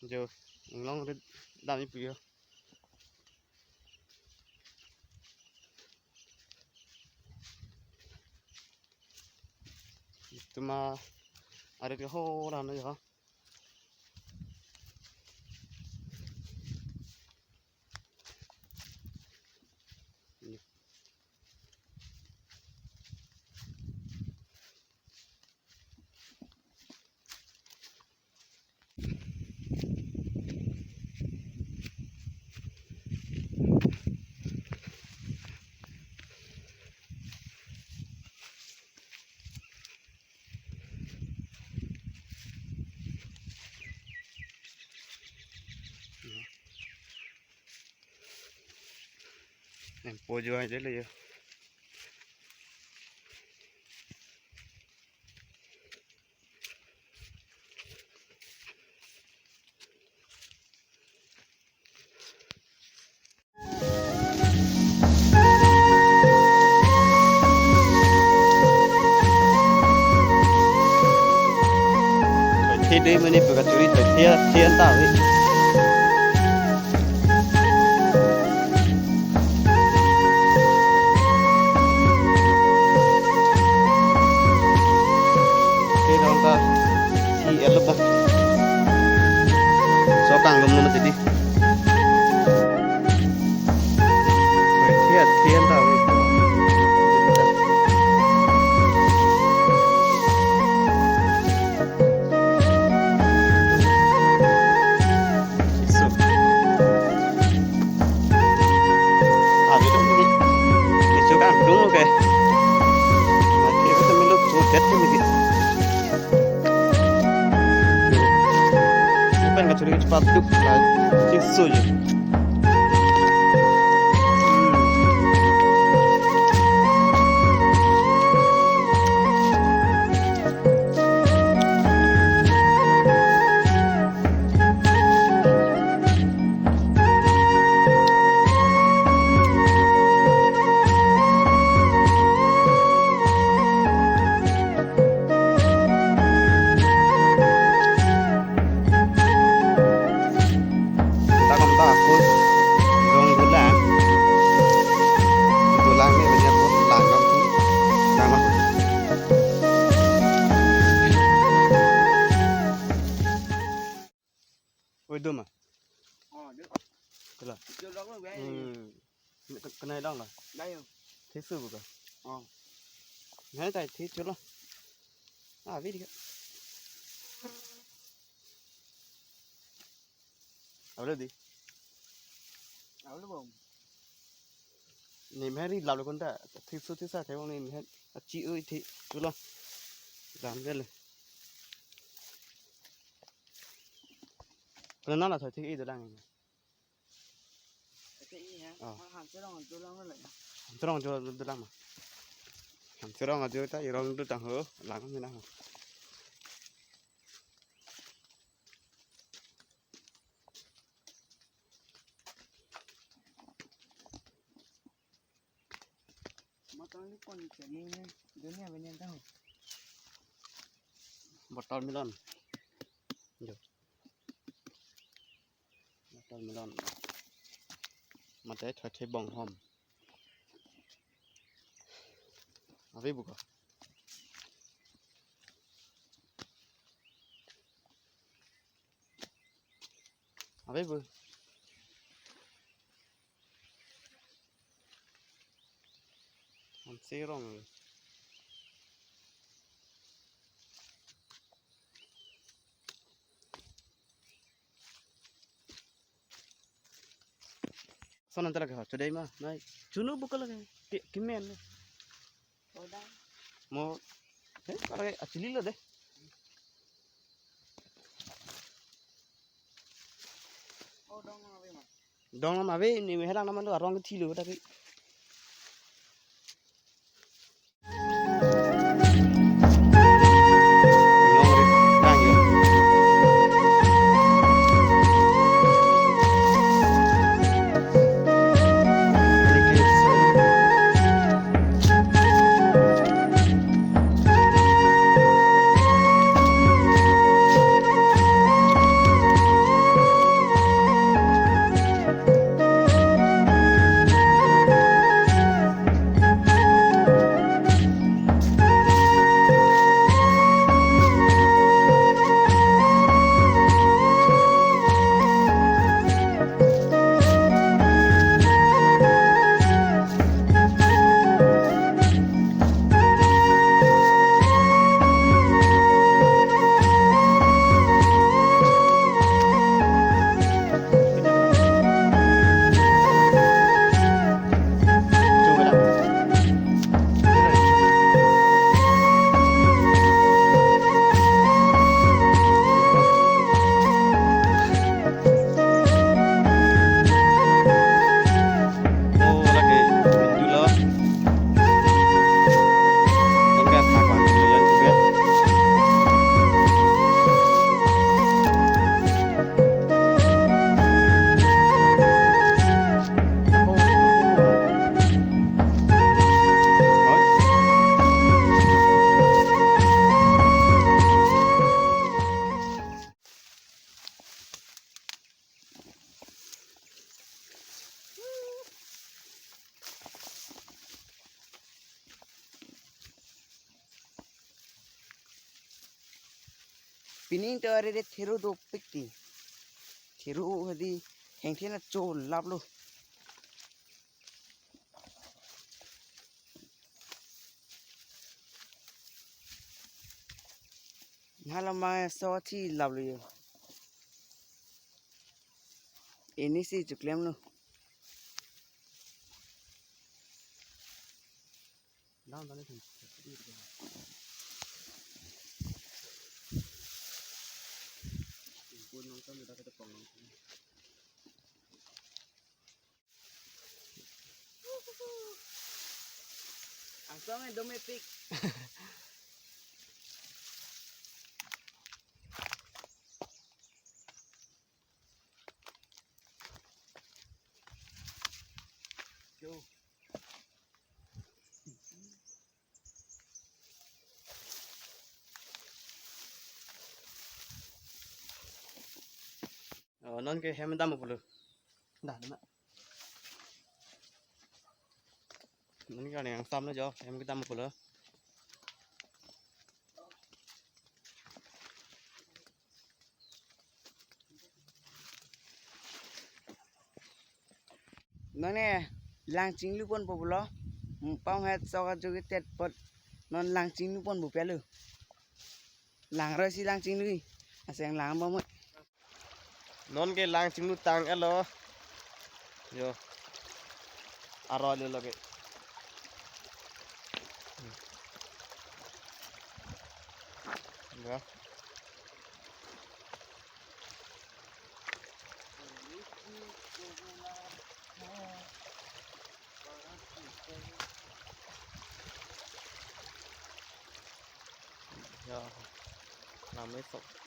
giờ nó đam như bây giờ tụi mà ở đây cái hồ làm nữa hả em po vô đấy là thế đấy mới nên phải chú ý thời tiết thiên tạo ấy thế đó ta thì em lúc đó số càng lùm lùm thì đi thời tiết thiên tạo ấy đúng ok mà kia có mình lúc số chết thôi mình bukan kacuri cepat tuh lah cisu je đùm à? Được. Cái là. Được đó rồi. Cái này đâu rồi? Đây rồi. Thế sư vừa rồi. Ngay tại thế chưa lo. À biết đi. Ở đây đi. Ở đâu bông? Ném hết đi làm được con ta. Thế sư thế sao thấy không ném hết. Chị ơi thì chưa lo. Làm lên. Nó là thời tiết đang hàng sẽ đông tôi đang lại cho tôi đang mà hàng sẽ đông cho ta rồi tôi chẳng hứa làm cái gì nào mà tao lúc còn chạy đi nha đứa nhà bên em tao một ton melon được một ton melon mà thấy thấy bông hòm à với buộc à với buộc làm xe rồi sao nanti lagi hot today mah naik cunu bukan lagi kimen mau kalau kayak asli lah deh dong nama be ni meherang nama tu orang kecil tu tapi Pinin to are de thiru do pikti. Thiru hadi heng thena chol lap lo. Halama so thi lap lo yo. Ini si chuklem lo. Down down thì cuốn nó cho người ta cái tập phòng Ang so me do me pik. Yo. non cái hem đâm một lượt đã đúng ạ non cái này xong nữa cho em cái đâm một lượt Nó nè, lang chính lưu quân bộ lo. Bao hết sau cái chỗ cái tết bật nó lang chính lưu quân bộ bé lử. Lang rồi xí lang chính lưu. À sang lang bao mất. non cái lang chim nút tang alo yo arroy le lage ya ya làm mấy sọc